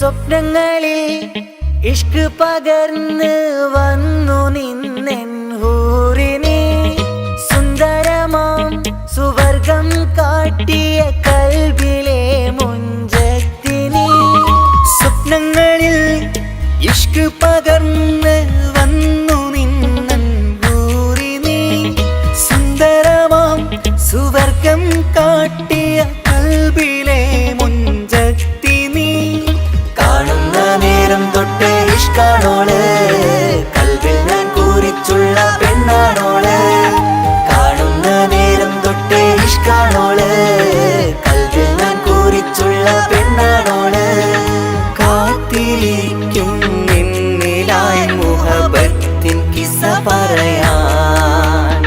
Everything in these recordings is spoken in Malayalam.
സ്വപ്നങ്ങളിൽ ഇഷ്ക് പകർന്ന് വന്നു നിന്നെൻ ഹൂറിനെ സുന്ദരമാം സുവർഗം കാട്ടിയ കൽബിലെ മുഞ്ചത്തിനെ സ്വപ്നങ്ങളിൽ ഇഷ്ക് പകർന്ന് വന്നു നിന്നെൻ ഹൂറിനെ സുന്ദരമാം സുവർഗം കാട്ടിയ കൽബിലെ മുഞ്ചത്തിനെ കാണുന്ന നേരം തൊട്ട് ഇഷ്കാണോള് കൽബിൽ ഞാൻ കുറിച്ചുള്ള പെണ്ണാണോള് കാണുന്ന നേരം തൊട്ട് ഇഷ്കാണോള് കൽബിൽ ഞാൻ കുറിച്ചുള്ള പെണ്ണാണോള് കാത്തിരിക്കും നിന്നിലായി മുഹബത്തിൻ കിസ്സ പറയാൻ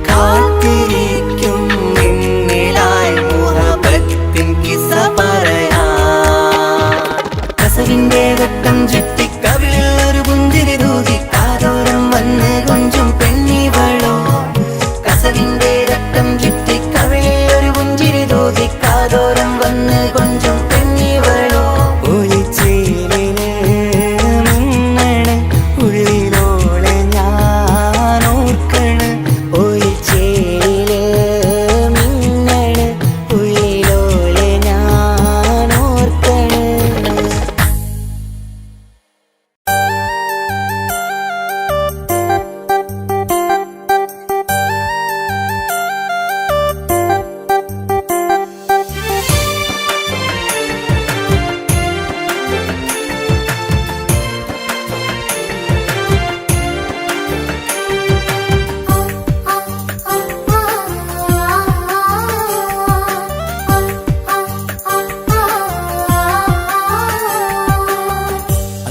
കാത്തിരിക്കും നിന്നിലായി മുഹബത്തിൻ കിസ്സ പറയാൻ കസവിന്റെ വെട്ടം ചുറ്റി കവിളിൽ ഒരു പുഞ്ചിരി തൂകി കാതോരം വന്ന് കൊഞ്ചും പെണ്ണിവളോ കസവിന്റെ വെട്ടം ചുറ്റി കവിളിൽ ഒരു പുഞ്ചിരി തൂകി കാതോരം വന്ന് കൊഞ്ചും പെണ്ണിവളോ ഒളിച്ചേലിന് മിന്നണ് ഉള്ളിലോളെ ഞാൻ ഓർക്കണ് ഒളിച്ചേലില് മിന്നണ് ഉള്ളിലോളെ ഞാൻ ഓർക്കണ്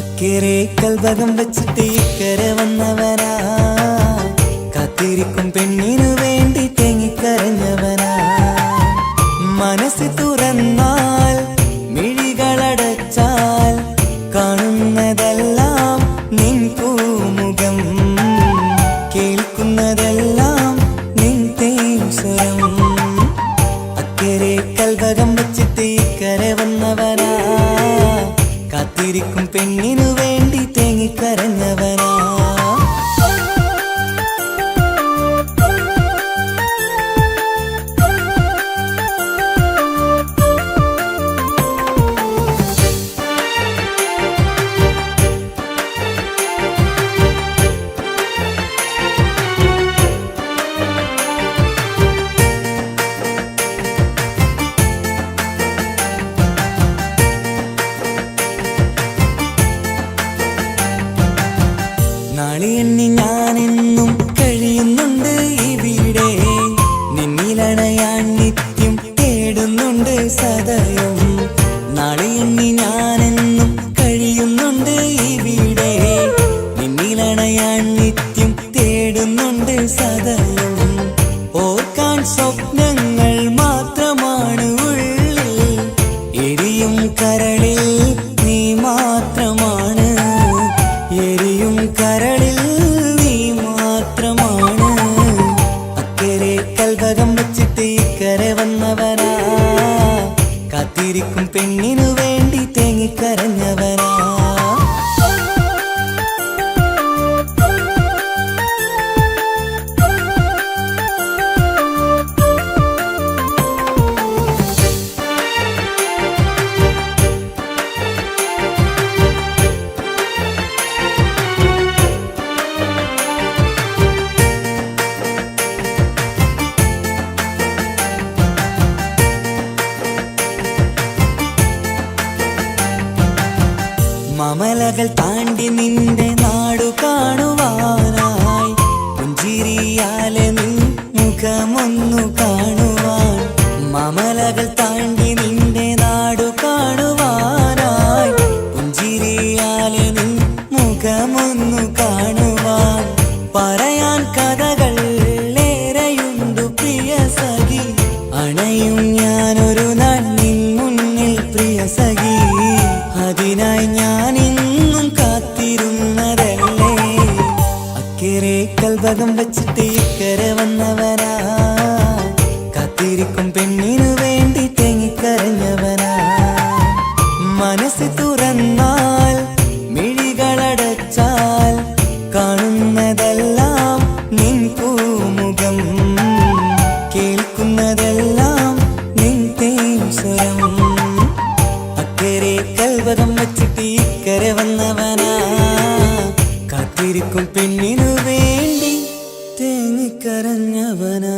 അക്കരെ കൽവകം വെച്ചിട്ട് ഇക്കരെ വന്നവനാ കാത്തിരിക്കും പെണ്ണിനു വേണ്ടി തേങ്ങിക്കരഞ്ഞവനാ മനസ്സ് തുറന്നാൽ മിഴികളടച്ചാൽ കാണുന്നതെല്ലാം നിൻ പൂമുഖം കേൾക്കുന്നതെല്ലാം നിൻ തേൻ സ്വരം അക്കരെ കൽവകം വെച്ചിട്ട് ഇക്കരെ വന്നവനാ കാത്തിരിക്കും പെണ്ണിനു വേണ്ടി തേങ്ങിക്കരഞ്ഞവനാ നാളെ എണ്ണി ഞാനെന്നും കഴിയുന്നുണ്ട് ഇവിടെ നിന്നിലണയാൻ നിത്യം തേടുന്നുണ്ട് സദയം നാളെ എണ്ണി ഞാനെന്നും കഴിയുന്നുണ്ട് ഇവിടെ നിന്നിലണയാൻ നിത്യം തേടുന്നുണ്ട് സദയം ഓർക്കാൻ സ്വപ്നങ്ങൾ മാത്രമാണ് ഉള്ളിൽ എരിയും കരളിൽ നീ മാത്രമാണ് എരിയും കരളിൽ നീ മാത്രമാണ് അക്കരെ കൽവകം വെച്ചിട്ട് ഇക്കരെ വന്നവനാ കാത്തിരിക്കും പെണ്ണിനു വേണ്ടി തേങ്ങിക്കരഞ്ഞവനാ മമലകൾ താണ്ടി നിന്റെ നാടു കാണുവാനായി പുഞ്ചിരിയാലെ നിൻ മുഖമൊന്നു കാണുവാൻ മമലകൾ താണ്ടി നിന്റെ നാടു കാണുവാനായി പുഞ്ചിരിയാലെ നിൻ മുഖമൊന്നു കാണുവാൻ പറയാൻ കഥകൾ ഏറെയുണ്ടു പ്രിയ സഖി അണയും ഞാനൊരു നാൾ നിൻ മുന്നിൽ പ്രിയ സഖി അതിനായി ഞാൻ ഇന്നും കാത്തിരുന്നതല്ലേ അക്കരെ കൽവകം വെച്ചിട്ട് ഇക്കരെ വന്നവനാ കാത്തിരിക്കും പെണ്ണിനു വേണ്ടി തേങ്ങിക്കരഞ്ഞവനാ മനസ്സ് തുറന്ന് കൽവകം വച്ചിട്ട് ഇക്കരെ വന്നവനാ കാത്തിരിക്കും പെണ്ണിനു വേണ്ടി തേങ്ങിക്കരഞ്ഞവനാ.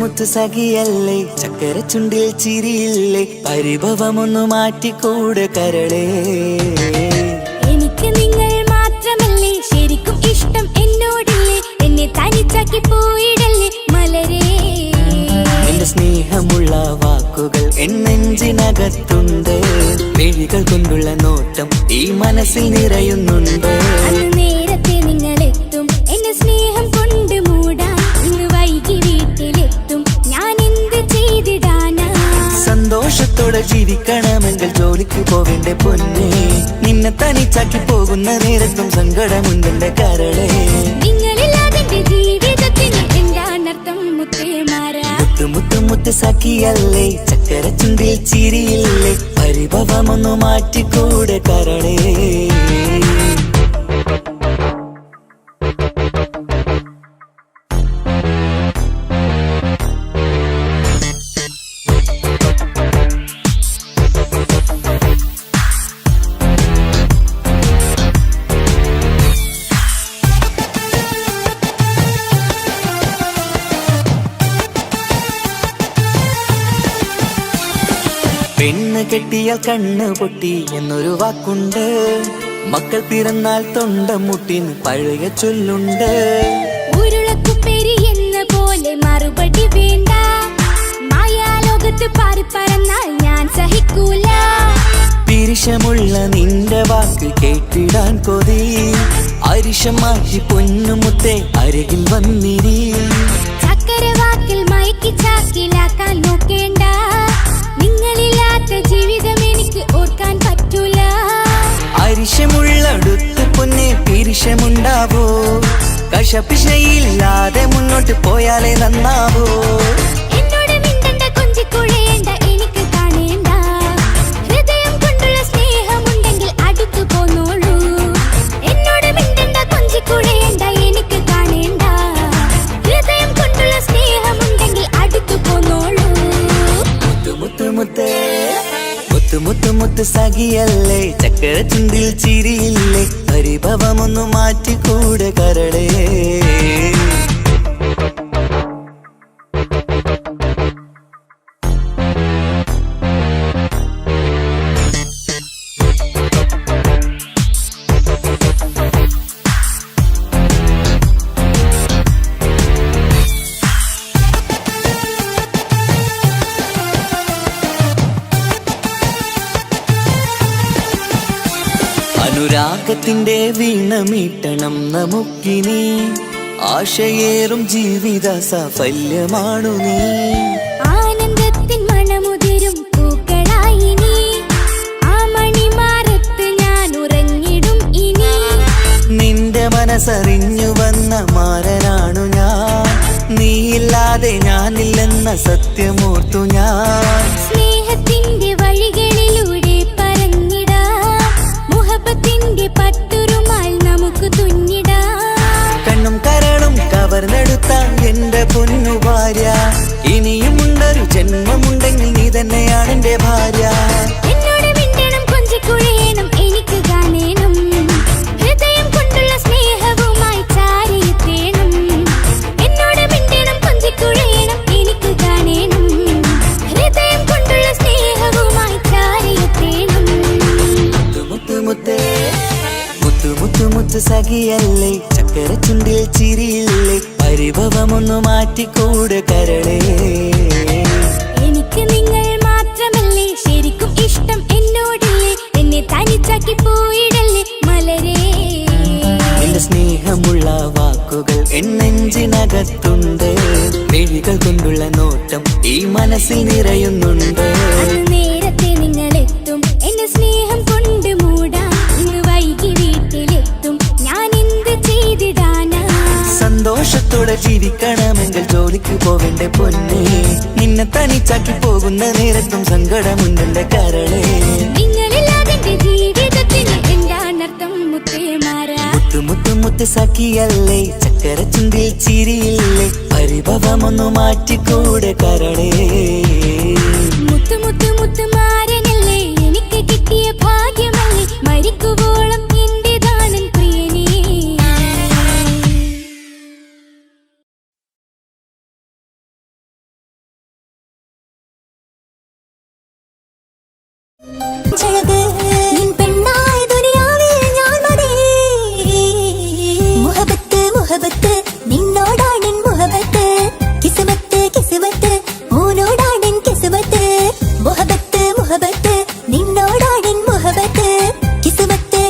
മുത്തു സഖിയല്ലേ, ചക്കര ചുണ്ടിൽ ചിരിയില്ലേ, പരിഭവമൊന്നു മാറ്റിക്കൂടെ കരളേ. എനിക്ക് നിങ്ങൾ മാത്രമല്ലേ ശരിക്കും ഇഷ്ടം എന്നോടില്ലേ, എന്നെ തനിച്ചാക്കി പോയിടല്ലേ മലരേ. എന്റെ സ്നേഹമുള്ള വാക്കുകൾ എന്നെഞ്ചിനകത്തുണ്ട്, മിഴികൾ കൊണ്ടുള്ള നോട്ടം ഈ മനസ്സിൽ നിറയുന്നുണ്ട്. നേരത്തെ നിങ്ങളെത്തും എന്നെ സ്നേഹം കൊണ്ട് മൂടാൻ, ഇന്ന് വൈകി വീട്ടിലെത്തും ഞാൻ എന്ത് ചെയ്തിടാനാ. സന്തോഷത്തോടെ ജീവിക്കണമെങ്കിൽ ജോലി ജോലിക്ക് പോവേണ്ട പൊന്നെ നിന്നെ തനിച്ചാക്കി പോകുന്ന നേരത്തും സങ്കടമുണ്ടെന്റെ കരളെ നിങ്ങളില്ലാതെ ജീവിതത്തിന് എന്താണർത്ഥം മുത്തേമാരാ മുത്ത് മുത്ത് മുത്ത് സഖിയല്ലേ ചക്കര ചുണ്ടിൽ ചിരിയില്ലേ പരിഭവമൊന്നു മാറ്റിക്കൂടെ കരളേ പെണ്ണ് കെട്ടിയാൽ കണ്ണ് പൊട്ടി എന്നൊരു വാക്കുണ്ട് മക്കൾ പിറന്നാൽ തൊണ്ട മുട്ടിന്ന് പഴയ ചൊല്ലുണ്ട് ഉരുളക്കുപ്പേരി എന്ന പോലെ മറുപടി വേണ്ട മായാലോകത്ത് പാറിപ്പറന്നാൽ ഞാൻ സഹിക്കൂല പിരിശമുള്ള നിന്റെ വാക്ക് കേട്ടിടാൻ കൊതി അരിശം മാറ്റി പൊന്നുമുത്തെ അരികിൽ വന്നിരി ചക്കരവാക്കിൽ മയക്കി ചാക്കിലാക്കാൻ നോക്കേണ്ട നിങ്ങളില്ലാത്ത ജീവിതം എനിക്ക് ഓർക്കാൻ പറ്റൂല അരിശമുള്ളടുത്ത് പൊന്നെ പിരിശമുണ്ടാവോ കശപിശയില്ലാതെ മുന്നോട്ട് പോയാലേ നന്നാവോ എന്നോട് മിണ്ടണ്ട കൊഞ്ചിക്കുഴയേണ്ട എനിക്ക് കാണേണ്ട ഹൃദയം കൊണ്ടുള്ള സ്നേഹമുണ്ടെങ്കിൽ അടുത്തു പോന്നോളൂ എന്നോട് മിണ്ടണ്ട കൊഞ്ചിക്കുഴയേണ്ട എനിക്ക് കാണേണ്ട ഹൃദയം കൊണ്ടുള്ള സ്നേഹമുണ്ടെങ്കിൽ അടുത്തു പോന്നോളൂ മുത്ത് മുത്ത് മുത്ത് മുത്ത് മുത്ത് സഖിയല്ലേ ചക്കര ചുണ്ടിൽ ചിരിയില്ലേ പരിഭവമൊന്നു മാറ്റിക്കൂടെ കരളേ അനുരാഗത്തിന്റെ വീണമീട്ടണം നമുക്കിനി ആശയേറും ജീവിത സാഫല്യമാണു നീ ആനന്ദത്തിൻ മണമുതിരും പൂക്കളായി നീ ആ മണിമാറത്ത് ഞാൻ ഉറങ്ങിടും ഇനി നിന്റെ മനസ്സറിഞ്ഞു വന്ന മാരനാണു ഞാൻ നീയില്ലാതെ ഞാനില്ലെന്ന സത്യമോർത്തു ഞാൻ സ്നേഹത്തിന്റെ വഴികളിലൂടെ പറന്നിടാം മുഹബത്തിന്റെ പട്ടുറുമാൽ നമുക്ക് തുന്നിടാം കണ്ണും കരളും കവർന്നെടുത്ത എന്റെ പൊന്നു ഭാര്യ ഇനിയുമുണ്ടൊരു ജന്മമുണ്ടെങ്കിൽ നീ തന്നെയാണ് എന്റെ ഭാര്യ എന്നോട് മിണ്ടണം കൊഞ്ചിക്കുഴയണം എനിക്ക് കാണേണം ഹൃദയം കൊണ്ടുള്ള സ്നേഹവുമായി ചാരിയെത്തേണം എന്നോട് മിണ്ടണം കൊഞ്ചിക്കുഴയണം എനിക്ക് കാണേണം ഹൃദയം കൊണ്ടുള്ള സ്നേഹവുമായി ചാരിയെത്തേണം മുത്ത് മുത്ത് മുത്ത് മുത്ത് മുത്ത് സഖിയല്ലേ ചക്കര ചുണ്ടിൽ ചിരിയില്ലേ പരിഭവമൊന്നു മാറ്റിക്കൂടെ കരളേ എനിക്ക് നിങ്ങൾ മാത്രമല്ലേ ശരിക്കും ഇഷ്ടം എന്നോടില്ലേ എന്നെ തനിച്ചാക്കി പോയിടല്ലേ മലരേ നിന്റെ സ്നേഹമുള്ള വാക്കുകൾ എന്നെഞ്ചിനകത്തുണ്ട് മിഴികൾ കൊണ്ടുള്ള നോട്ടം ഈ മനസ്സിൽ നിറയുന്നുണ്ട് അന്ന് നേരത്തെ നിങ്ങളെത്തും എന്നെ സ്നേഹം കൊണ്ട് മൂടാൻ ഇന്ന് വൈകി വീട്ടിലെത്തും ഞാൻ എന്ത് ചെയ്തിടാനാ സന്തോഷത്തോടെ ജീവിക്കണമെങ്കിൽ ജോലിക്ക് പോവേണ്ട പൊന്നെ നിന്നെ തനിച്ചാക്കി പോകുന്ന നേരത്തും സങ്കടമുണ്ടെന്റെ കരളേ നിങ്ങളില്ലാതെ ജീവിതത്തിന് എന്താണർത്ഥം മുത്തേമാരാ മുത്ത് മുത്ത് മുത്ത് സഖിയല്ലേ ചക്കര ചുണ്ടിൽ ചിരിയില്ലേ പരിഭവമൊന്നു മാറ്റിക്കൂടെ കരളേ മുത്ത് മുത്ത് മുത്ത് മാരനല്ലേ എനിക്ക് കിട്ടിയ ഭാഗ്യമല്ലേ മരിക്കുവോളം എന്റേതാണൻ പ്രിയനേ നിൻ പെണ്ണായ ദുനിയാവിൽ ഞാൻ മതി മുഹബത്ത് മുഹബത്ത് നിന്നോടാണെൻ മുഹബത്ത് കിസ്മത്ത് കിസ്മത്ത് ഓനോടാണെൻ കിസ്മത്ത് മുഹബത്ത് മുഹബത്ത് നിന്നോടാണെൻ മുഹബത്ത് കിസ്മത്ത്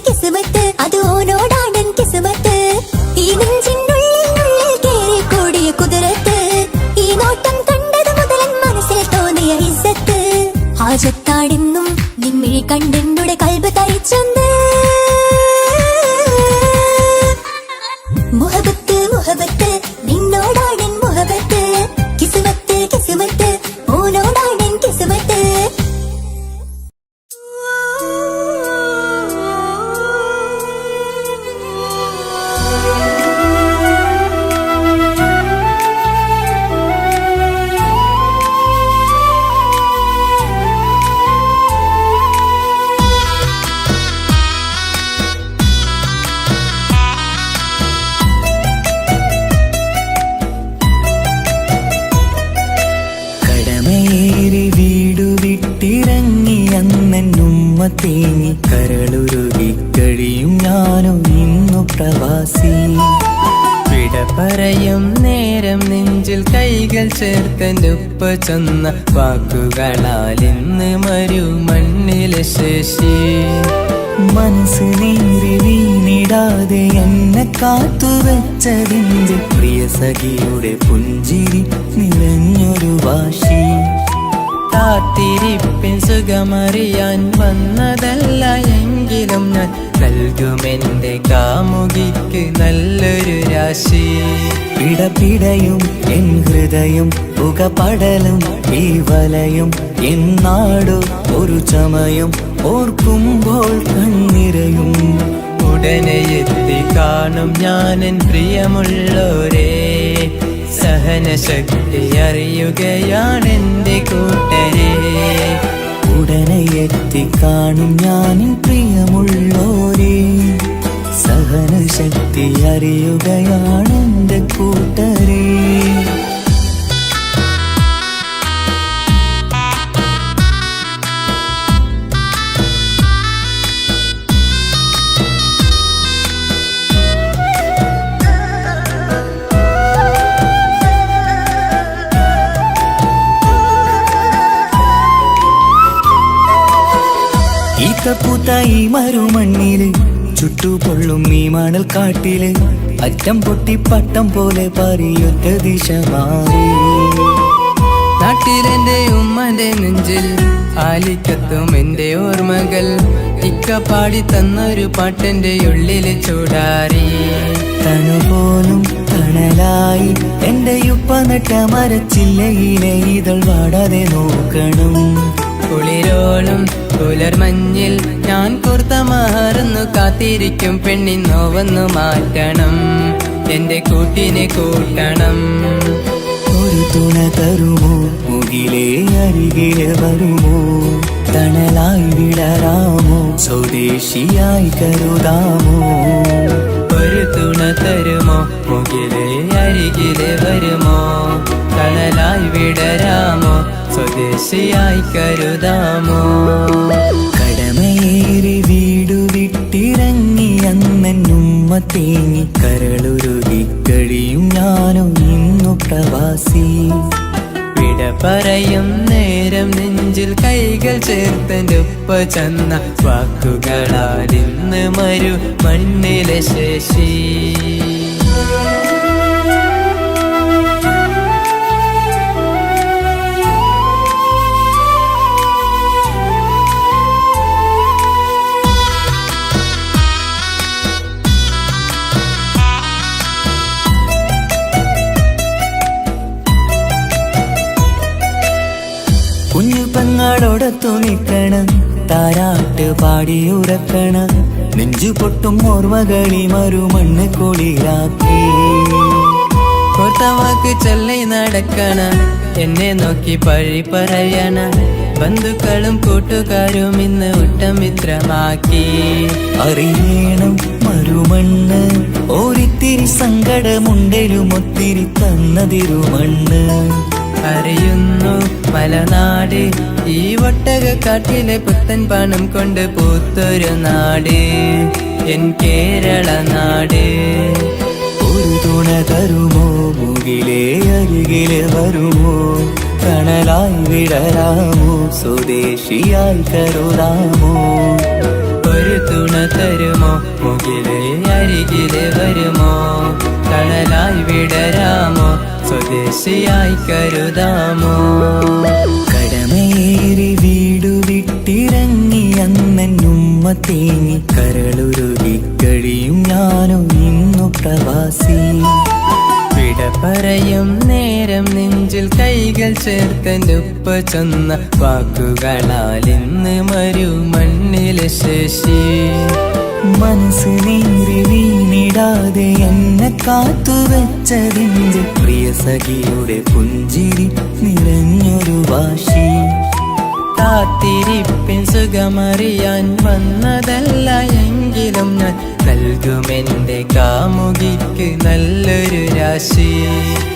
എന്റെ കൽബ് തരിച്ചെന്ന് മുഹബത്ത് മുഹബത്ത് നിന്നോടാണെൻ മുഹബത്ത് കിസ്മത്ത് കിസ്മത്ത് ഓനോടാണെൻ കിസ്മത്ത് തേങ്ങി കരളുരുകി കഴിയും ഞാനും ഇന്നു പ്രവാസി. വിട പറയും നേരം നെഞ്ചിൽ കൈകൾ ചേർത്തനുപ്പ ചെന്ന വാക്കുകളാൽ ഇന്ന് മരു മണ്ണിലെ ശേഷി. മനസ്സ് നീറി വീണിടാതെ എന്നെ കാത്തുവെച്ചതിന്റെ പ്രിയ സഖിയുടെ പുഞ്ചിരി നിറഞ്ഞൊരു വാശി. കാത്തിരിപ്പിൻ സുഖമറിയാൻ വന്നതല്ല എങ്കിലും ഞാൻ നൽകുമെന്റെ കാമുകിക്ക് നല്ലൊരു രാശി. പിടപിടയും എൻ ഹൃദയം പുകപടലും ഈ വലയും എന്നാടോ ഒരു ചമയം ഓർക്കുമ്പോൾ കണ്ണിരയും. ഉടനെ എത്തി കാണും ഞാനെൻ പ്രിയമുള്ളോരേ, സഹനശക്തി അറിയുകയാണെന്റെ കൂട്ടരെ. ഉടനെ എത്തി കാണും ഞാനിൻ പ്രിയമുള്ളോരേ, സഹനശക്തി അറിയുകയാണെന്റെ കൂട്ടരെ. ഈത്തപ്പൂത്ത ഈ മരുമണ്ണില് ചുട്ടുപൊള്ളും ഈ മണൽ കാട്ടില് അറ്റം പൊട്ടി പട്ടം പോലെ പറയൊറ്റ ദിശ മാറി. നാട്ടിലെന്റെ ഉമ്മന്റെ നെഞ്ചിൽ ആലിക്കത്തും എന്റെ ഓർമ്മകൾ ഇക്ക പാടി തന്നൊരു പാട്ടെന്റെ ഉള്ളില് ചൂടാറി. തണുപോലും തണലായി എന്റെ ഉപ്പ നട്ട മരച്ചില്ലയിലെ ഇതൾ വാടാതെ നോക്കണം. കുളിരോളും പുലർമഞ്ഞിൽ ഞാൻ കുർത്ത മാറുന്നു കാത്തിരിക്കും പെണ്ണിൻ നോവന്നു മാറ്റണം, എന്റെ കൂട്ടിനെ കൂട്ടണം. ഒരു തുണ തരുമോ മുകിലേ അരികിലെ വരുമോ, തണലായി വിടരാമോ സ്വദേശിയായി കരുതാമോ. ഒരു തുണ തരുമോ മുകിലേ അരികിലെ വരുമോ, തണലായി വിടരാമോ സ്വദേശിയായി കരുതാമോ. കടമയേറി വീടു വിട്ടിറങ്ങി അന്നുമ്മ തേങ്ങി കരളുരുകി കഴിയും ഞാനും ഇന്നു പ്രവാസി. വിട പറയും നേരം നെഞ്ചിൽ കൈകൾ ചേർത്തനുപ്പ ചെന്ന വാക്കുകളാൽ ഇന്ന് മരു മണ്ണിലെ ശേഷി. കുഞ്ഞു പെങ്ങളോടൊത്തു നിൽക്കണം, താരാട്ട് പാടിയുറക്കണം, നെഞ്ചു പൊട്ടും ഓർമ്മകളി മറുമണ്ണ് കുളിരാക്കി. കോർത്തവാക്ക് ചൊല്ലി നടക്കണ, എന്നെ നോക്കി പഴി പറയണ, ബന്ധുക്കളും കൂട്ടുകാരും ഇന്ന് ഉറ്റമിത്രമാക്കി. അറിയണം മറുമണ്ണ് ഓരിത്തിരി സങ്കടമുണ്ടലും ഒത്തിരി തന്നതിരുമണ്ണ്. അറിയുന്നു മലനാട് ഈ ഒട്ടകക്കാട്ടിലെ പുത്തൻ പണം കൊണ്ട് പൂത്തൊരു നാട്, എൻ കേരള നാട്. ഒരു തുണ തരുമോ മുകിലേ അരികിലെ വരുമോ, തണലായി വിടരാമോ സ്വദേശിയായി കരുതാമോ. ഒരു തുണ തരുമോ മുകിലേ അരികിലെ വരുമോ, തണലായി വിടരാമോ സ്വദേശിയായി കരുതാമോ. കടമയേറി വീടു വിട്ടിറങ്ങി അന്നുമ്മ തേങ്ങി കരളുരുകി കഴിയും ഞാനും ഇന്നു പ്രവാസി. വിട പറയും നേരം നെഞ്ചിൽ കൈകൾ ചേർത്തൻ്റെ ഉപ്പ ചൊന്ന വാക്കുകളാൽ ഇന്ന് മരുമണ്ണിലെ ശേഷി. മനസ്സ് നീറി വീണിടാതെ എന്നെ കാത്തുവെച്ചതിൻ്റെ പ്രിയ സഖിയുടെ പുഞ്ചിരി നിറഞ്ഞൊരു വാശി. കാത്തിരിപ്പിൻ സുഖമറിയാൻ വന്നതല്ല എങ്കിലും ഞാൻ നൽകുമെൻ്റെ കാമുകിക്ക് നല്ലൊരു രാശി.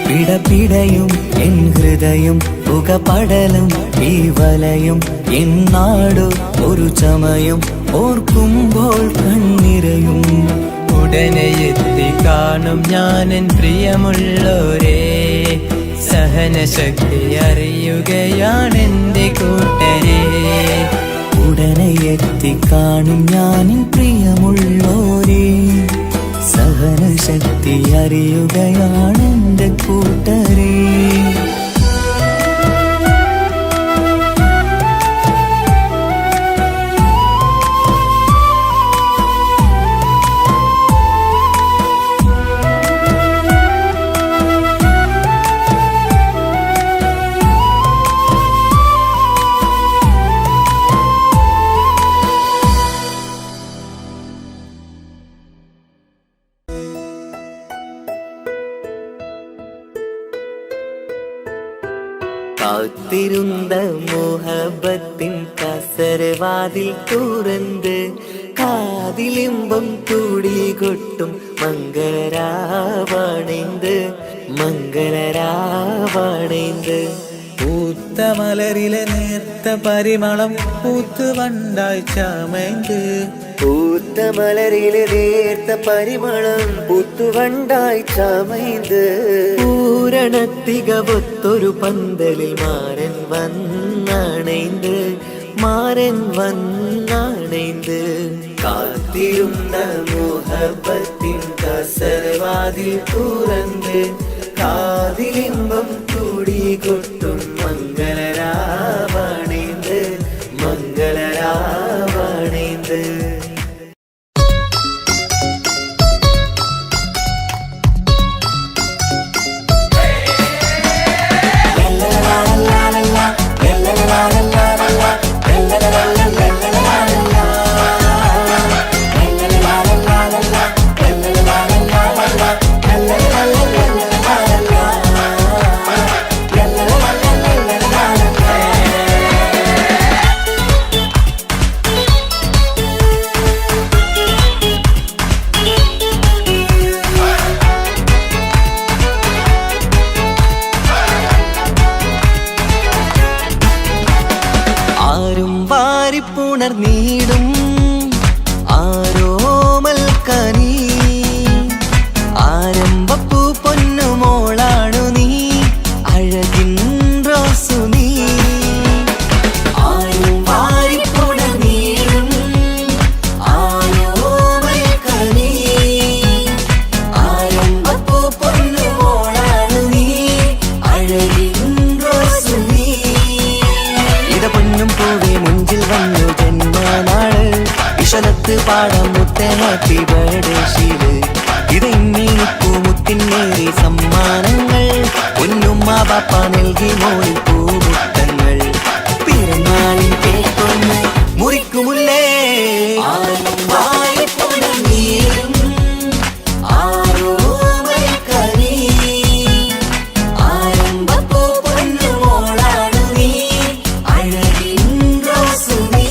പിടപിടയും എൻ ഹൃദയം പുകപടലും ഈ വലയും എന്നാടു ഒരു ചമയം ഓർക്കുമ്പോൾ കണ്ണിരയും. ഉടനെ എത്തി കാണും ഞാനെൻ പ്രിയമുള്ളോരേ, സഹനശക്തി അറിയുകയാണെൻ്റെ കൂട്ടരെ. ഉടനെ എത്തി കാണും ഞാനിൻ പ്രിയമുള്ളോരേ, സഹനശക്തി അറിയുകയാണെൻ്റെ കൂട്ടരെ. കാത്തിരുந்த മോഹബത്തിൻ കസരവാതിൽ തുറന്ന് കാതിലിമ്പം കൂടി കൊട്ടും മംഗളരാവണൈந்து മംഗളരാവണൈந்து. പൂത്ത മലരിലെ നേർത്ത പരിമളം പൂത്ത് വണ്ടായി ചമൈந்து. പൂത്ത മലരിലെ നേർത്ത പരിമളം പൂത്തുവണ്ടായി ചമൈந்து. പൂരണത്തികവൊത്തൊരു പന്തലിൽ മാരൻ വന്നണൈந்து മാരൻ വന്നണൈந்து. കാത്തിരുന്ന മോഹബത്തിൻ കസരവാതിൽ തുറന്ന് കാതിലിമ്പം കൂടി കൊട്ടും മംഗളരാവണൈந்து മംഗളരാവണൈந்து. നീടും ആരോമൽ കനി ആരംഭപ്പൂ പൊന്നുമോളാണു നീ അഴകിൻ റോസു നീ. ആരും വാരിപ്പുണർ നീടും ആരോമൽ കനി ആരംഭപ്പൂ പൊന്നുമോളാണു നീ അഴകിൻ റോസു നീ. ഇത പൊന്നും പൂവേ മുഞ്ചിൽ വന്നു ജന്മനാള് വിശലത്ത് പാടാം മുത്തേ ഹാപ്പി ബർത്ത്ഡേ ശീല്. ഇത് ഇന്നിപ്പൂ മുത്തിനേറി സമ്മാനങ്ങൾ പൊന്നുമ്മ ബാപ്പ നൽകി മോളി പൂമുത്തങ്ങൾ. പിറന്നാളിൻ കേക്കൊന്ന് മുറിക്കുമുല്ലേ ആരും വാരിപ്പുണർ നീരും ആരോമൽ കനി ആരംഭപ്പൂ പൊന്നുമോളാണു നീ അഴകിൻ റോസു നീ.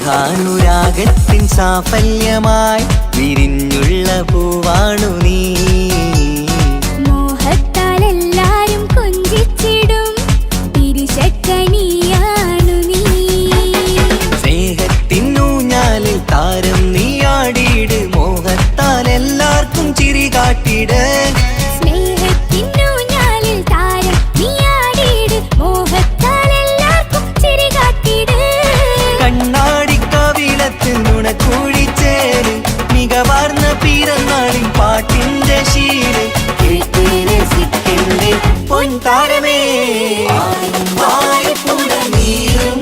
സ്നേഹാനുരാഗത്തിൻ സാഫല്യമായി വിരിഞ്ഞുള്ള പൂവാണു നീ. മോഹത്താൽ എല്ലാരും കൊഞ്ചിച്ചിടും തിരിശക്കനിയാണു നീ. സ്നേഹത്തിനൂഞ്ഞാലിൽ താരം നീ ആടിയിട്, മോഹത്താൽ എല്ലാവർക്കും ചിരി കാട്ടിട്. സ്നേഹത്തിനൂഞ്ഞാലിൽ താരം നീ ആടിയിട്, മോഹത്താൽ എല്ലാവർക്കും ചിരി കാട്ടിട്. കണ്ണാടിക്കവിളത്ത് നുണക്കൂടിച്ചേര്, മികവാർന്ന പിറന്നാളിൻ പാട്ടിന്റെ ശീല് കേട്ട് രസിക്കണ്ടേ പൊൻതാരമേ. വായ്പുണനീരും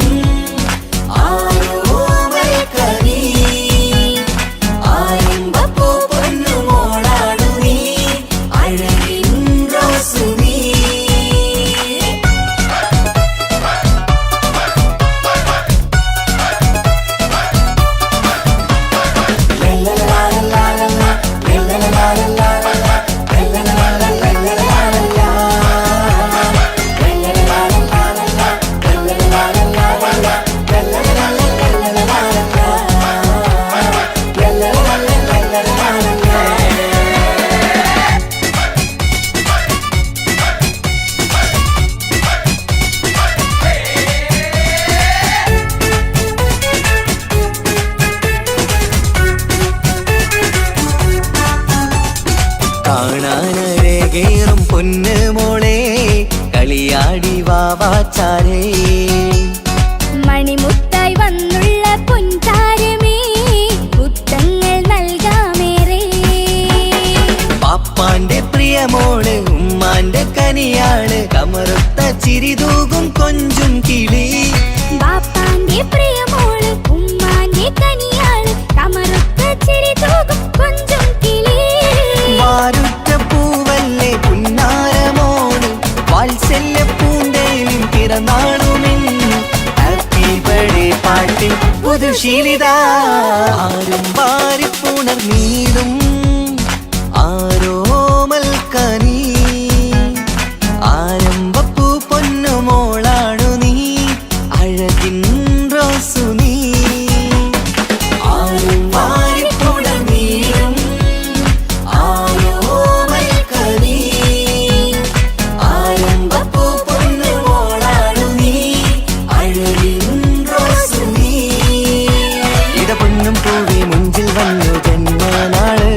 ആരോമൽ കനി, ആരംഭപ്പൂ പൊന്നുമോളാണു നീ, അഴകിൻ റോസ് നീ. കാണാനരകേറും പൊന്ന് മോളെ, കളിയാടി വാവാച്ചാരേ. മണിമുത്തായി വന്നുള്ള പൊൻതാരമേ, മുത്തങ്ങൾ നൽകാമേറെ. പാപ്പാന്റെ പ്രിയമോള് ഉമ്മാന്റെ കനിയാള്, കമറുത്ത ചിരിതൂകും കൊഞ്ചും കിളി. ബാപ്പാന്റെ പ്രിയമോള് ഉമ്മാന്റെ കനിയാള്, കമറുത്ത ചിരി തൂകും കൊഞ്ചും കിളി. വാരുറ്റ പൂവല്ലേ പുന്നാരമോള്, വാത്സല്യ പൂന്തേലിൻ പിറന്നാളുമിന്ന്. ഹാപ്പി ബർത്ത്ഡേ പാട്ടിൽ പുതുശീലിത ആരും വാരിപ്പുണർന്നീടും ആരോമൽ കനി, ആരംഭപ്പൂ പൊന്നുമോളാണു നീ, അഴകിൻ റോസു നീ. ആരും വാരിപ്പുണർന്നീടും ആരോമൽ കനി, ആരംഭപ്പൂ പൊന്നുമോളാണു നീ, അഴകിൻ റോസു നീ. ഇട പൊന്നും പൂവി മുഞ്ചിൽ വന്നു ജന്മനാള്,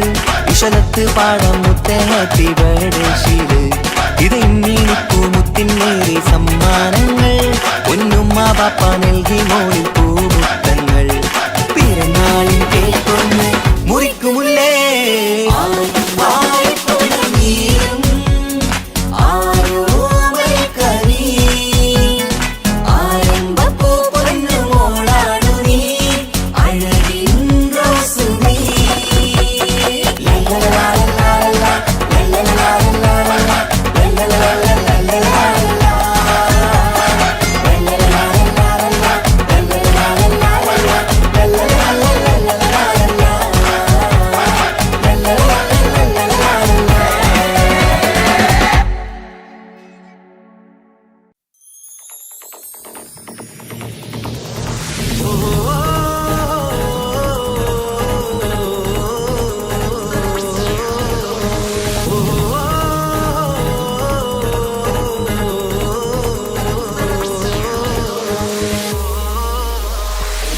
വിശലത്ത് പാടാം മുത്തേ ഹാപ്പി ബർത്ത്ഡേ ശീല്. ഇത് ഇന്നീനിപ്പൂ മുത്തിനേറി സമ്മാനങ്ങൾ, പൊന്നുമ്മ പാപ്പ നൽകി മോളിൽ പൂമുത്തങ്ങൾ. പിറന്നാളിൻ കേക്കൊന്ന് മുറിക്കുമുല്ലേ, വായ്പുണർന്നീരും ആരോമൽ കനി, ആരംഭപ്പൂ പൊന്നുമോളാണു നീ, അഴകിൻ റോസ് നീ.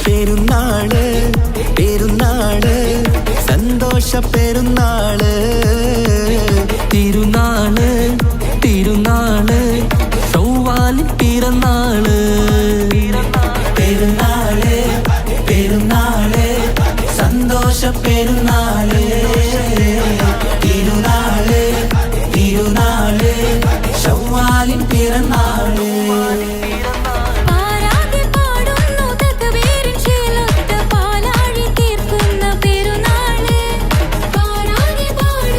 പെരുന്നാള് പെരുന്നാള് സന്തോഷ പെരുന്നാള്, തിരുനാള് തിരുനാള് ചൊവ്വാലിൻ പിറന്നാള്. പെരുന്നാള് പെരുന്നാള് സന്തോഷ പെരുന്നാള്, തിരുനാള് തിരുനാള് ചൊവ്വാലിൻ പിറന്നാള്. ആരാധി പാടുന്നു തകവീരിൻ ശീലത്ത് പാലാഴി തീർക്കുന്ന പെരുന്നാള്. ആരാധി പാടുന്നു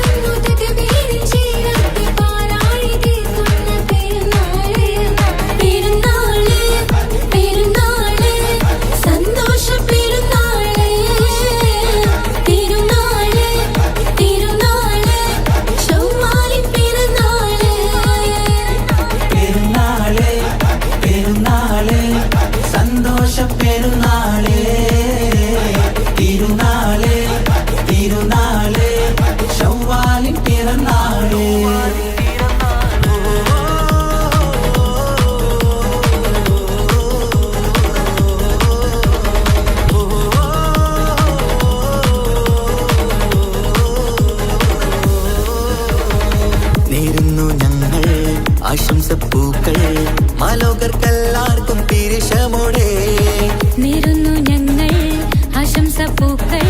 ആശംസപ്പൂക്കൾ മാലോകർക്കെല്ലാവർക്കും തിരിശമോടെ നേരുന്നു ഞങ്ങൾ ആശംസപ്പൂക്കൾ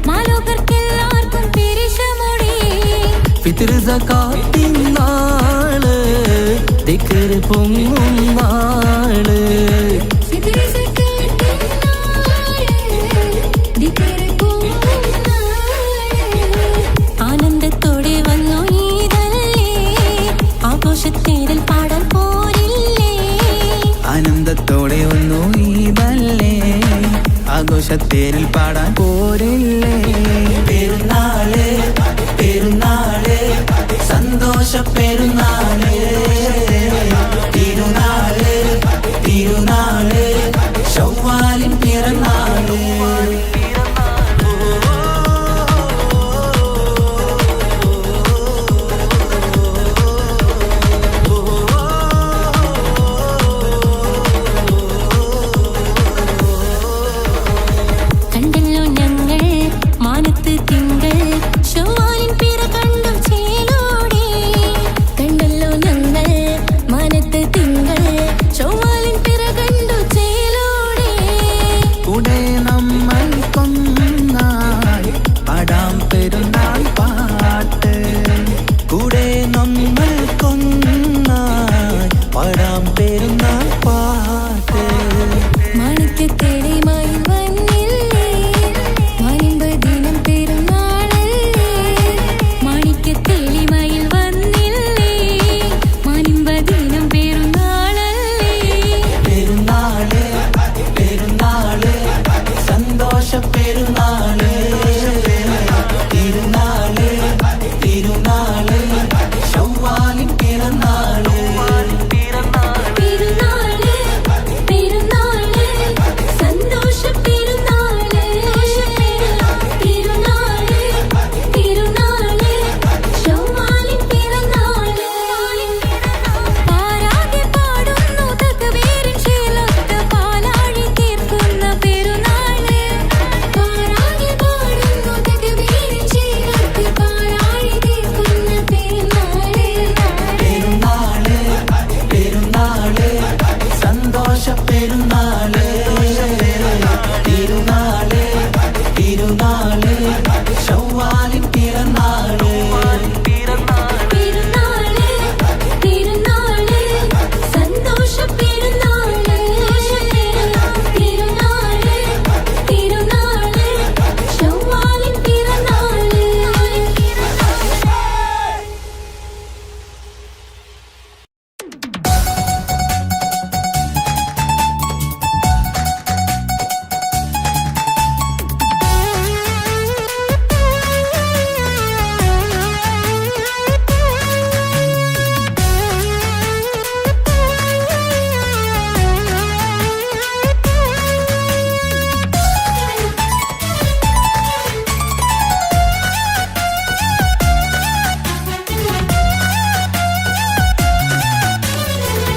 മാലോകർക്കെല്ലാവർക്കും തിരിശമോടെ. ഫിത്ർ സകാത്തിൻ നാള് ദിക്ർ പൊങ്ങും നാള് ആനന്ദത്തോടെ വന്നു ഈദല്ലേ ആഘോഷത്തേരിൽ പാടാൻ പോരില്ലേ. ആനന്ദത്തോടെ വന്നു ഈദല്ലേ ആഘോഷത്തേരിൽ പാടാൻ പോരില്ലേ. പെരുന്നാള് പെരുന്നാള് സന്തോഷ പെരുന്നാള് തിരുനാള് തിരുനാള് ശവ്വാലിൻ പിറന്നാള്. കണ്ടല്ലോ ഞങ്ങൾ മാനത്ത് തിങ്കൾ ശവ്വാലിൻ പിറ കണ്ടു ചേലോടെ. കണ്ടല്ലോ ഞങ്ങൾ മാനത്ത് തിങ്കൾ ശവ്വാലിൻ പിറ കണ്ടു ചേലോടെ. കൂടെ നമ്മൾ കൊന്നായി പാടാം പെരുന്നാൾ പാട്ട് കൂടെ നമ്മൾ കൊന്നായി പാടാം പെരുന്നാൾ പാട്ട്. മാണിക്യത്തേടിമായി വന്നില്ലേ മാനിമ്പദിനം പെരുന്നാളല്ലേ. മാണിക്യത്തേളിമായി വന്നില്ലേ മാനിമ്പദിനം പെരുന്നാളല്ലേ. പെരുന്നാള് പെരുന്നാള് സന്തോഷ പെരുന്നാള് തിരുനാള് തിരുനാള് ശവ്വാലിൻ പിറന്നാള്. പെരുന്നാള് പെരുന്നാള് സന്തോഷ പെരുന്നാള്. തിരുനാള് തിരുനാള് ശവ്വാലിൻ പിറന്നാള്. പാരാകെ പാടുന്നു തക്ബീറിൻ ശീലത്ത് പാലാഴി തീർക്കുന്ന പെരുന്നാള്. പാരാകെ പാടുന്നു തക്ബീറിൻ ശീലത്ത് പാലാഴി തീർക്കുന്ന പെരുന്നാള്. പെരുന്നാള് പെരുന്നാള് സന്തോഷ പെരുന്നാള് തിരുനാള് തിരുനാള് ശവ്വാലിൻ പിറന്നാള്. പെരുന്നാള് പെരുന്നാള് സന്തോഷ പെരുന്നാള്. തിരുനാള് തിരുനാള് ശവ്വാലിൻ പിറന്നാള്.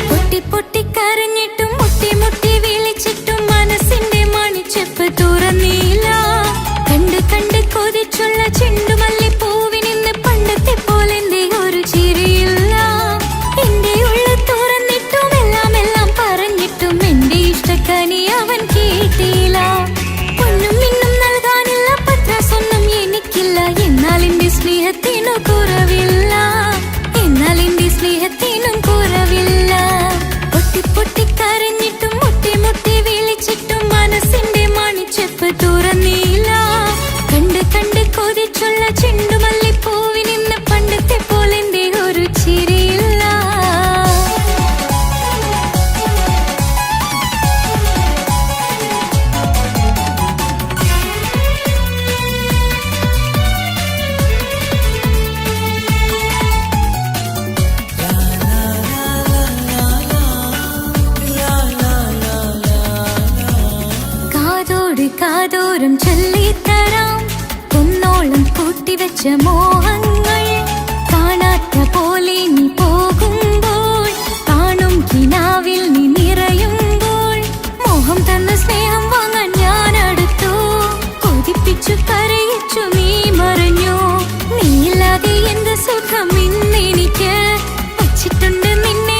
പൊട്ടി പൊട്ടി കരഞ്ഞിട്ടും മുട്ടി മുട്ടി വിളിച്ചിട്ടും മനസ്സിന്റെ മണിച്ചെപ്പ് തുറന്നില്ല. കണ്ട് കണ്ട് കൊതിച്ചുള്ള ചെണ്ടുമല്ലിപ്പൂവിനിന്ന് പണ്ടത്തെ പോലെ എന്റെ ഒരു ചിരിയില്ല. എന്റെ ഉള്ളു തുറന്നിട്ടും എല്ലാം എല്ലാം പറഞ്ഞിട്ടും എന്റെ ഇഷ്ടക്കനി അവൻ കേട്ടില്ല. പൊന്നും മിന്നും നൽകാനില്ല പത്രാസൊന്നും എനിക്കില്ല. എന്നാൽ എന്റെ സ്നേഹത്തിനു കുറവില്ല. എന്നാൽ എന്റെ സ്നേഹത്തിനും കുറവില്ല. പൊട്ടി പൊട്ടി കരഞ്ഞിട്ടും മുട്ടി മുട്ടി വിളിച്ചിട്ടും മനസ്സിന്റെ മണിച്ചെപ്പ് തുറന്നില്ല. കണ്ട് കണ്ട് കൊതിച്ചുള്ള ചെണ്ടുമല്ലിപ്പൂവിനിന്ന് പണ്ടത്തെ പോലെ എന്റെ ഒരു ചിരിയില്ല. കാതോട് കാതോരം ചൊല്ലിത്തരാം കുന്നോളം കൂട്ടിവെച്ച മോഹങ്ങൾ. കാണാത്ത പോലെ നീ പോകുമ്പോൾ കാണും കിനാവിൽ നീ നിറയുമ്പോൾ മോഹം തന്ന സ്നേഹം വാങ്ങാൻ ഞാൻ അടുത്തു. കൊതിപ്പിച്ചു കരയിച്ചു നീ മറഞ്ഞു. നീയില്ലാതെ എന്ത് സുഖം ഇന്നെനിക്ക് വച്ചിട്ടുണ്ട് നിന്നെ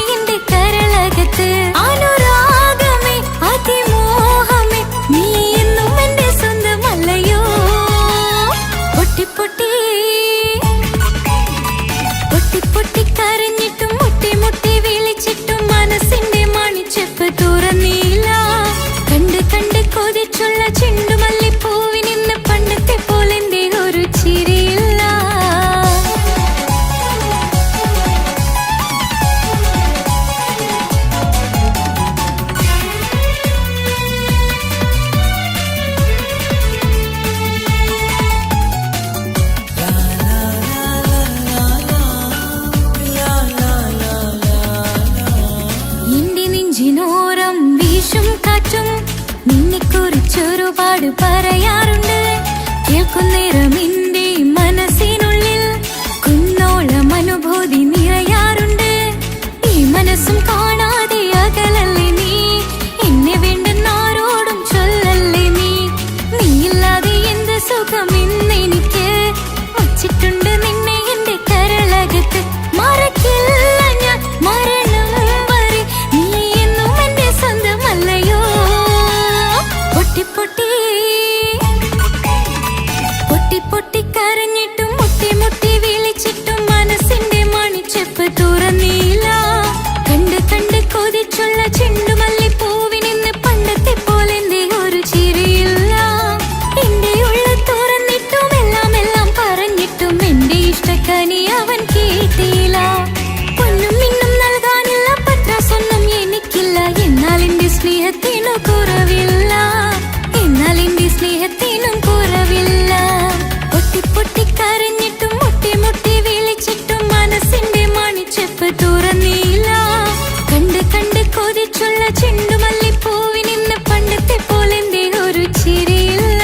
ഒരുപാട് പറയാറുണ്ട്. കേൾക്കുന്നേരം എന്റെ മനസ്സിനുള്ളിൽ കുന്നോളം അനുഭൂതി നിറയാറുണ്ട്. ഈ മനസ്സും കാണാതെ അകലല്ലേ നീ, എന്നെ വേണ്ടെന്നാരോടും ചൊല്ലല്ലേ നീ. നീയില്ലാതെ എന്ത് സുഖം ഇന്നെനിക്ക്, വച്ചിട്ടുണ്ട് നിന്നെ എന്റെ കരളകത്ത്. മറക്കില്ല ഞാൻ മരണം വരെ, നീ എന്നും എന്റെ സ്വന്തമല്ലയോ. പൊട്ടി പൊട്ടി പൊട്ടി പൊട്ടി കരഞ്ഞിട്ടും മുട്ടി മുട്ടി വിളിച്ചിട്ടും മനസ്സിന്റെ മണിച്ചെപ്പ് തുറന്നില്ല. കണ്ട് കണ്ട് കൊതിച്ചുള്ള ചെണ്ടുമല്ലിപ്പൂവിനിന്ന് പണ്ടത്തെ പോലെ എന്തേ ഒരു ചിരിയില്ല. എന്റെ ഉള്ളിൽ തുറന്നിട്ടും എല്ലാം എല്ലാം പറഞ്ഞിട്ടും എന്റെ ഇഷ്ടക്കനി അവൻ കേട്ടില്ല. പൊന്നും മിന്നും നൽകാനില്ല, പത്രാസൊന്നും എനിക്കില്ല. എന്നാൽ എന്റെ സ്നേഹത്തിനു കുറവില്ല, എന്നാൽ എന്റെ സ്നേഹത്തിനും കുറവില്ല. പൊട്ടി പൊട്ടി കരഞ്ഞിട്ടും മുട്ടി മുട്ടി വിളിച്ചിട്ടും മനസ്സിന്റെ മണിച്ചെപ്പ് തുറന്നില്ല. കണ്ട് കണ്ട് കൊതിച്ചുള്ള ചെണ്ടുമല്ലിപ്പൂവിനിന്ന് പണ്ടത്തെ പോലെ എന്തേ ഒരു ചിരിയില്ല.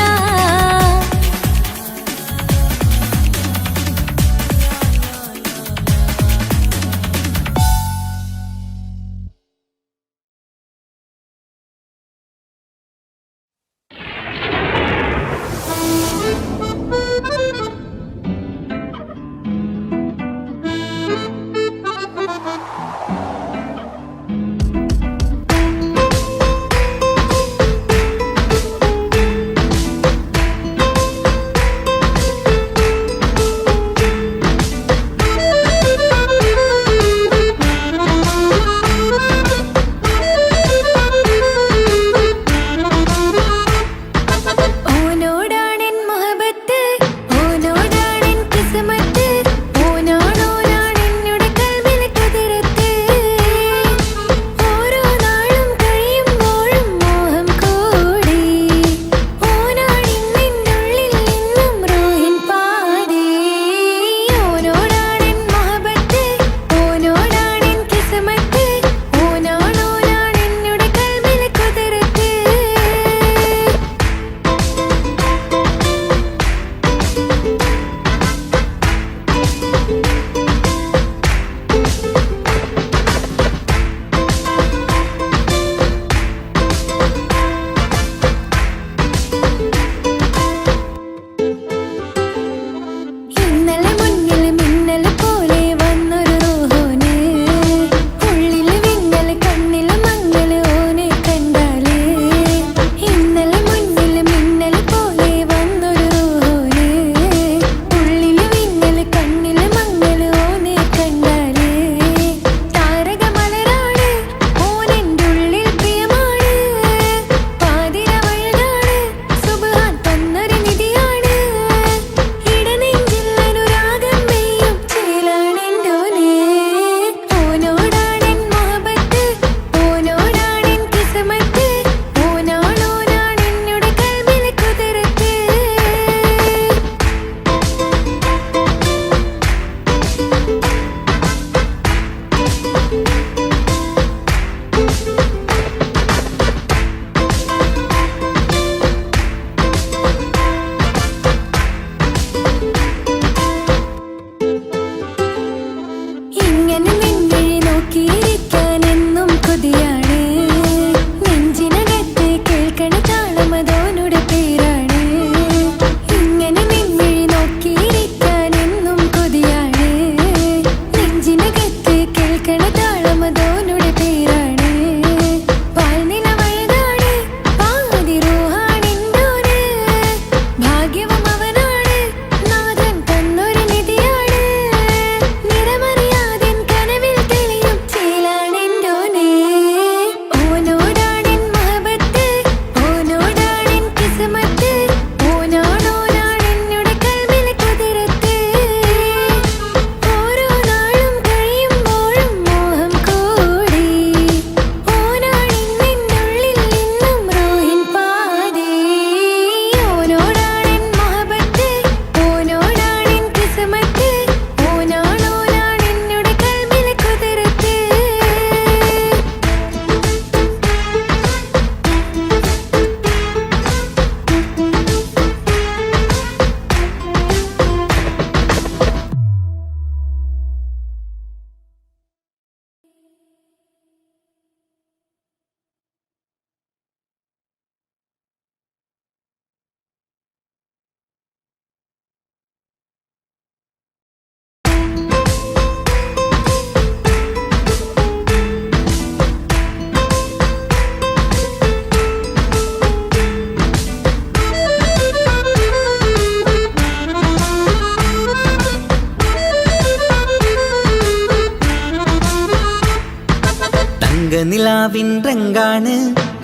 തങ്കനിലാവിൻ രംഗാണ്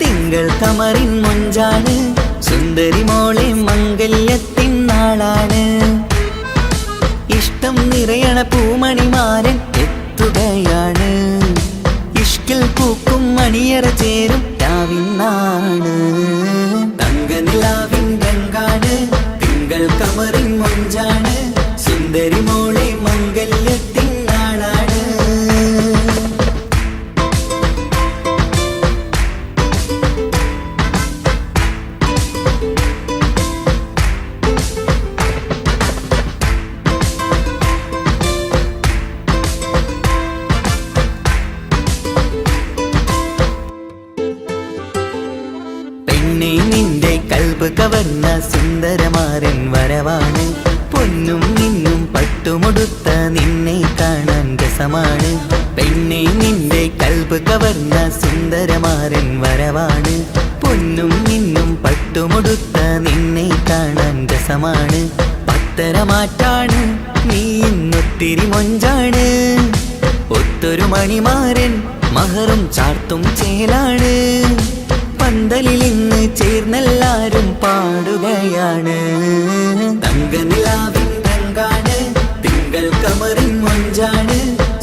തിങ്കൾ കമറിൻ മൊഞ്ചാണ് സുന്ദരി മോളെ മംഗല്യത്തിൻ നാളാണ് ഇഷ്ടം നിറയണ പൂമണിമാരൻ എത്തുകയാണ് ഇഷ്കിൽ പൂക്കും മണിയറ ചേരും രാവിനാണ് തങ്കനിലാവിൻ രംഗാണ് തിങ്കൾ കമറിൻ മൊഞ്ചാണ് സുന്ദരി മോളെ മംഗല്യത്തിൻ നാളാണ് പെണ്ണെ നിന്റെ കൽബ് കവർന്ന സുന്ദരമാരൻ വരവാണ് പൊന്നും നിന്നും പട്ടുമുടുത്ത നിന്നെ കാണാൻ രസമാണ് പെണ്ണെ നിന്റെ കൽബ് കവർന്ന സുന്ദരമാരൻ വരവാണ് പൊന്നും നിന്നും പട്ടുമുടുത്ത നിന്നെ കാണാൻ രസമാണ് പത്തരമാറ്റാണ് നീ ഇന്നൊത്തിരി മൊഞ്ചാണ് ഒത്തൊരു മണിമാരൻ മഹറും ചാർത്തും ചേലാണ് പന്തലിൽ ഇന്ന് ചേർന്നെല്ലാരും പാടുകയാണ് തങ്കനിലാവിൻ രംഗാണ് തിങ്കൾ കമറിൻ മൊഞ്ചാണ്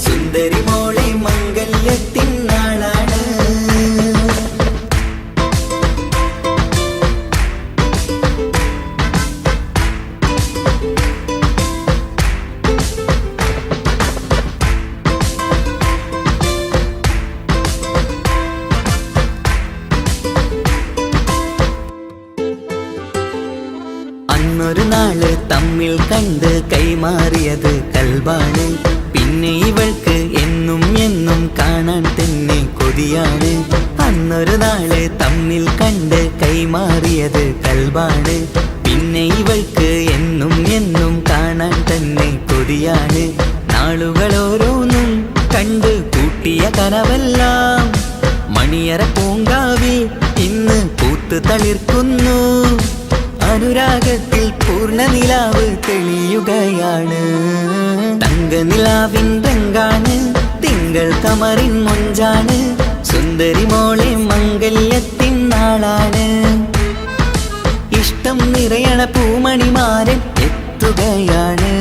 സുന്ദരി മോളെ മംഗല്യത്തിൻ നാളാണ് അന്നൊരു നാള് തമ്മിൽ കണ്ട് കൈമാറിയത് കൽബാണ് പിന്നെ ഇവൾക്ക് എന്നും എന്നും കാണാൻ തന്നെ കൊതിയാണ് അന്നൊരു നാള് തമ്മിൽ കണ്ട് കൈമാറിയത് കൽബാണ് പിന്നെ ഇവൾക്ക് എന്നും എന്നും കാണാൻ തന്നെ കൊതിയാണ് നാളുകൾ ഓരോന്നും കണ്ട് കൂട്ടിയ കനവെല്ലാം മണിയറ പൂങ്കാവിൽ ഇന്ന് പൂത്ത് തളിർക്കുന്നു അനുരാഗത്തിൽ പൂർണ്ണ നിലാവ് തെളിയുകയാണ് തങ്കനിലാവിൻ രംഗാണ് തിങ്കൾ കമറിൻ മൊഞ്ചാണ് സുന്ദരി മോളെ മംഗല്യത്തിൻ നാളാണ് ഇഷ്ടം നിറയണ പൂമണിമാരൻ എത്തുകയാണ്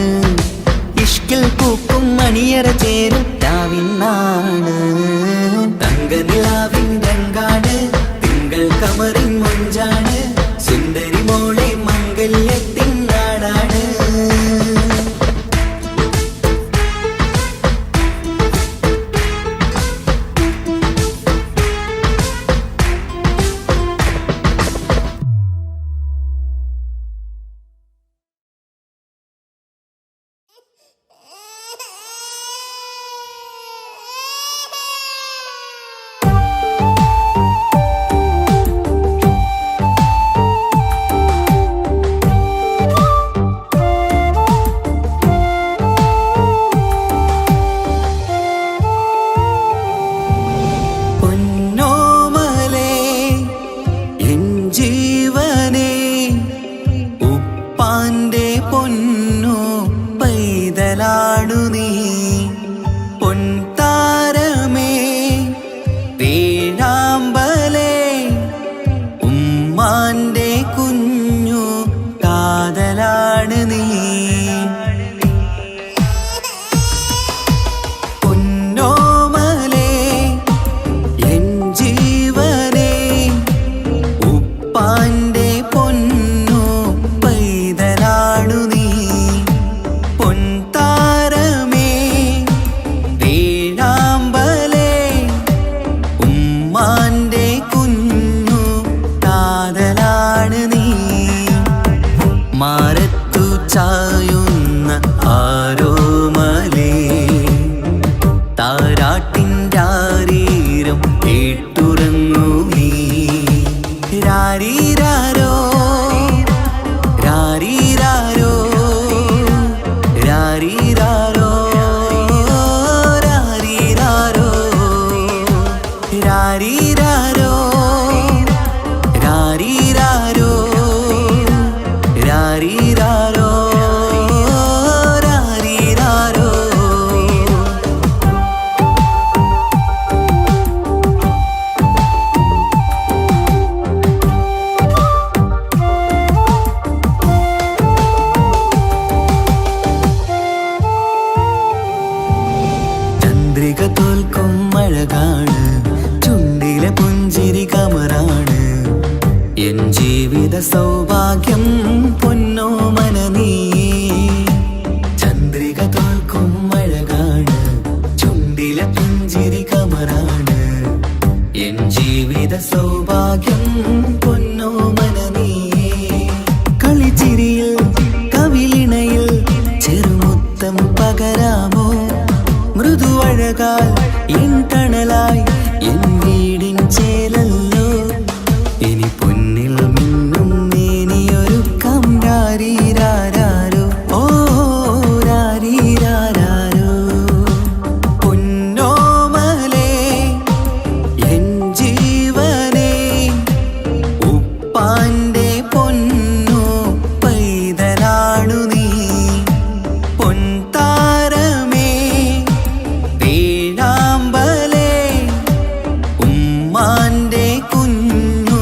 ഇഷ്കിൽ പൂക്കും മണിയറ ചേരും രാവിനാണ് തങ്കനിലാവിൻ രംഗാണ് തിങ്കൾ കമറിൻ മൊഞ്ചാണ് സുന്ദരി മോളെ മംഗല്യത്തിൻ നാടാണ് സൗഭാഗ്യം പൊന്നോമന നീ ചന്ദ്രിക തോൽക്കും അഴകാണ് ചുണ്ടിലെ പുഞ്ചിരി കമറാണ് എൻ ജീവിത സൗഭാഗ്യം പൊന്നോമന നീ കളിച്ചിരിയിൽ കവിളിണയിൽ ചെറുമുത്തം പകരാമോ മൃദുവഴകാൽ എൻ തണലായി എൻ വീടിൻ ചേലല്ലോ ഇനി പൊന്നിൽ മിന്നും നേനിയൊരുക്കം രാരീരാരോ ഓ രാരീരാരോ പൊന്നോമലേ എൻ ജീവനേ ഉപ്പാന്റെ പൊന്നോ പൈതലാണു നീ പൊൻതാരമേ വേഴാമ്പലേ ഉമ്മാന്റെ കുഞ്ഞു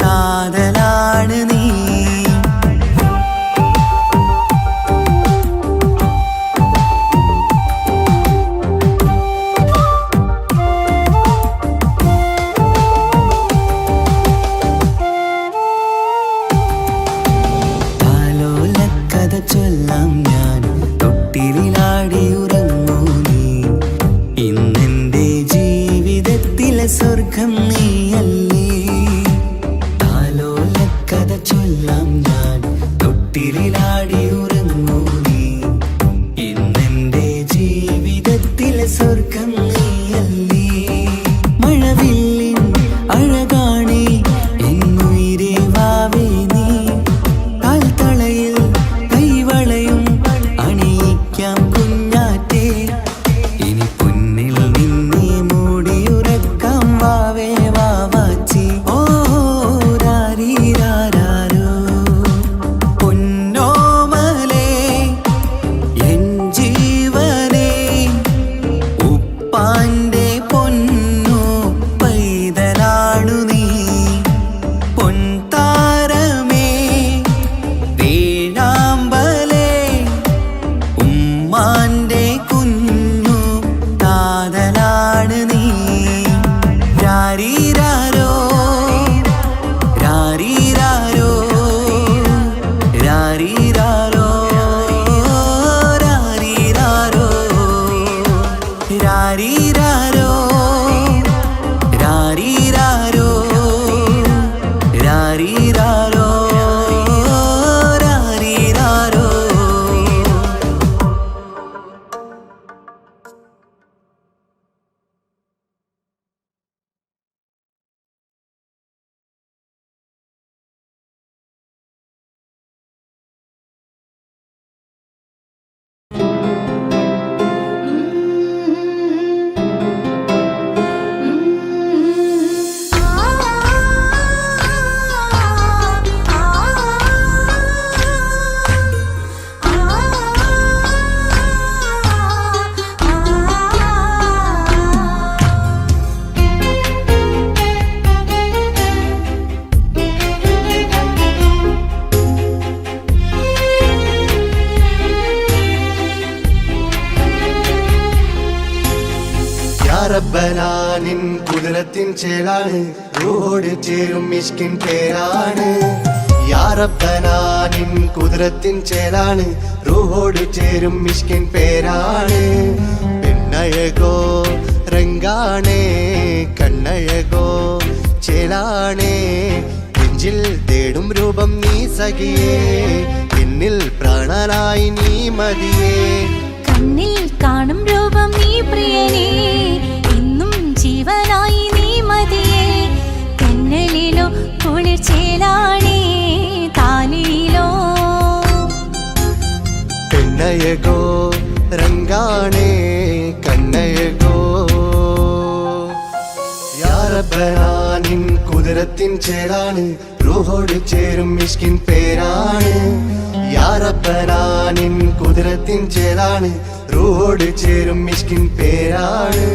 കാതലാണ് നീ താലോലക്കഥ ചൊല്ലാം ഞാൻ തൊട്ടിലാടി ഉറങ്ങൂ നീ ഇന്നെന്റെ ജീവിതത്തിലെ സ്വർഗം നീയല്ലേ താലോലക്കഥ ചൊല്ലാം ഞാൻ തൊട്ടിലാടി ഉറങ്ങൂ നീ ഇന്നെന്റെ ജീവിതത്തിലെ സ്വർഗം നീയല്ലേ മഴവില്ലിൻ അഴകാണേ എന്നുയിരേ വാവേ നീ കാൽത്തളയിൽ കൈവളയും അണിയിക്കാം കുഞ്ഞാറ്റേ ഇനി പൊന്നിൽ നിന്നെ മൂടിയുറക്കാം വാവേ വാവാച്ചി ഓ രാരീരാരോ പൊന്നോമലേ എൻ ജീവനേ ഉപ്പാന്റെ പൊന്നോ പൈതലാണു നീ പൊൻതാരമേ വേഴാമ്പലേ ഉമ്മാന്റെ കുഞ്ഞു കാതലാണ് നീ രാരീരാരോ രാരീരാരോ രാരീരാരോ രാരീരാരോ രാരീരാരോ രാരീരാരോ രാരീരാരോ രാരീരാരോ റബ്ബനാനിൻ കുതിരത്തിൻ ചേലാണ് റൂഹോട് ചേരും മിഷ്കിൻ പേരാണ് യാ റബ്ബനാനിൻ കുതിരത്തിൻ ചേലാണ് റൂഹോട് ചേരും മിഷ്കിൻ പേരാണ് പെണ്ണഴകോ രംഗാണേ കണ്ണഴകോ ചേലാണേ നെഞ്ചിൽ തേടും രൂപം നീ സഖിയേ എന്നിൽ പ്രാണനായി നീ മതിയേ കണ്ണിൽ കാണും രൂപം നീ പ്രിയനേ ഇന്നും ജീവനായി നീ മതിയേ കണ്ണലിലോ കുളിർച്ചേലാണേ താലിയിലോ പെണ്ണഴകോ രംഗാണേ കണ്ണഴകോ യാ റബ്ബനാനിൻ കുതിരത്തിൻ ചേലാണ് റൂഹോട് ചേരും മിഷ്കിൻ പേരാണ് യാ റബ്ബനാനിൻ കുതിരത്തിൻ ചേലാണ് റൂഹോട് ചേരും മിഷ്കിൻ പേരാണ്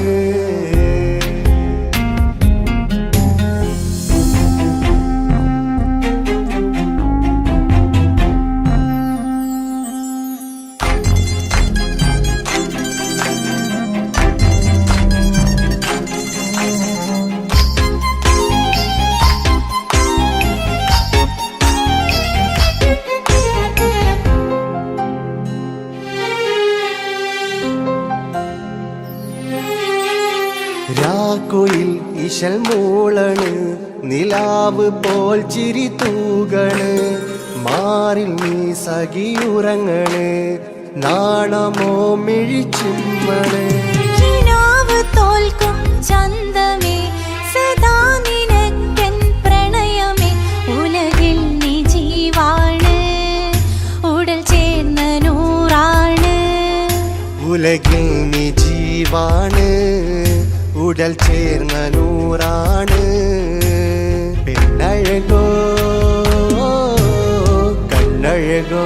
കുയിൽ ഇശൽ മൂളണ് നിലാവ് പോൽ ചിരി തൂകണ് മാറിൽ നീ സഖിയുറങ്ങണ് നാണമോ മിഴിച്ചുമ്മണ് കിനാവ് തോൽക്കും ചന്തമേ സദാ നിനക്കൻ പ്രണയമേ ഉലകിൽ നീ ജീവാണ് ഉടൽ ചേർന്ന നൂറാണ് ഉലകിൽ നീ ജീവാണ് ഉടൽ ചേർന്ന നൂറാണ് പെണ്ണഴകോ കണ്ണഴകോ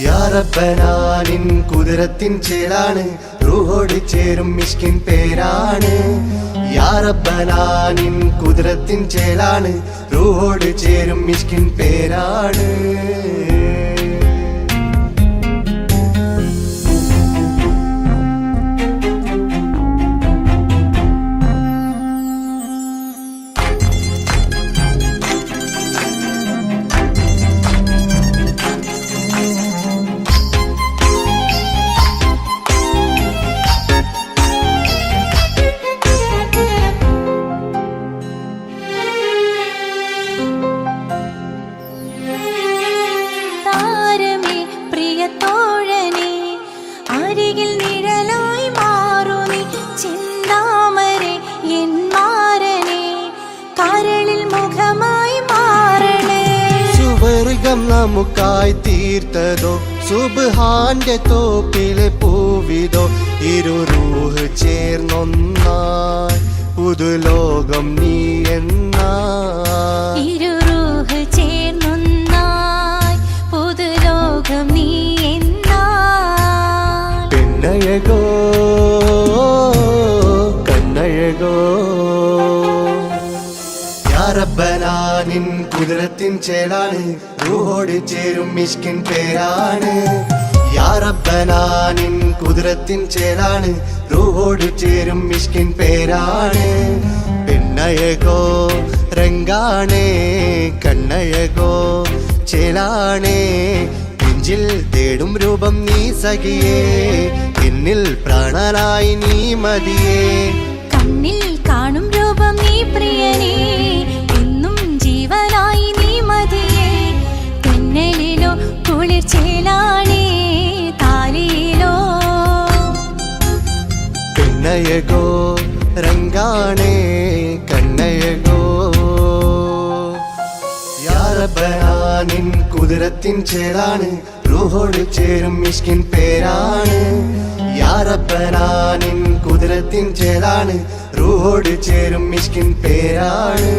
യാ റബ്ബനാ നിൻ കുതിരത്തിൻ ചേലാണ് റൂഹോട് ചേരും മിഷ്കിൻ പേരാണ് യാ റബ്ബനാ നിൻ കുതിരത്തിൻ ചേലാണ് റൂഹോട് ചേരും മിഷ്കിൻ പേരാണ് താരമേ പ്രിയത്തോഴനേ അരികിൽ നിഴലായി മാറൂ നീ ചിന്താമരേ എൻ മാരനേ കരളിൽ മുഖമായി മാറണേ സുവർഗം നമുക്കായി തീർത്തതോ സുബ്ഹാന്റെ തോപ്പിലെ പൂവിതോ ഇരു റൂഹ് ചേർന്നൊന്നായി പുതുലോകം നീ എന്നായി ഇരു റൂഹ് ചേർന്നൊന്നായി പുതുലോകം നീ എന്നായി പെണ്ണഴകോ കണ്ണഴകോ യാ റബ്ബനാ നിൻ കുതിരത്തിൻ ചേലാണ് റൂഹോട് ചേരും മിഷ്കിൻ പേരാണ് യാ റബ്ബനാ നിൻ കുതിരത്തിൻ ചേലാണ് റൂഹോട് ചേരും മിഷ്കിൻ പേരാണ് പെണ്ണഴകോ രംഗാണേ കണ്ണഴകോ ചേലാണേ നെഞ്ചിൽ തേടും രൂപം നീ സഖിയേ എന്നിൽ പ്രാണനായി നീ മതിയേ കണ്ണിൽ കാണും രൂപം നീ പ്രിയനേ എന്നും ജീവനായി നീ മതിയേ തെന്നലിലോ കുളിർ ചേലാണേ താലിയിലോ പെണ്ണഴകോ രംഗാണേ കണ്ണഴകോ യാ റബ്ബനാ നിൻ കുതിരത്തിൻ ചേലാണ് റൂഹോട് ചേരും മിഷ്കിൻ പേരാണ് യാ റബ്ബനാ നിൻ കുതിരത്തിൻ ചേലാണ് റൂഹോട് ചേരും മിഷ്കിൻ പേരാണ്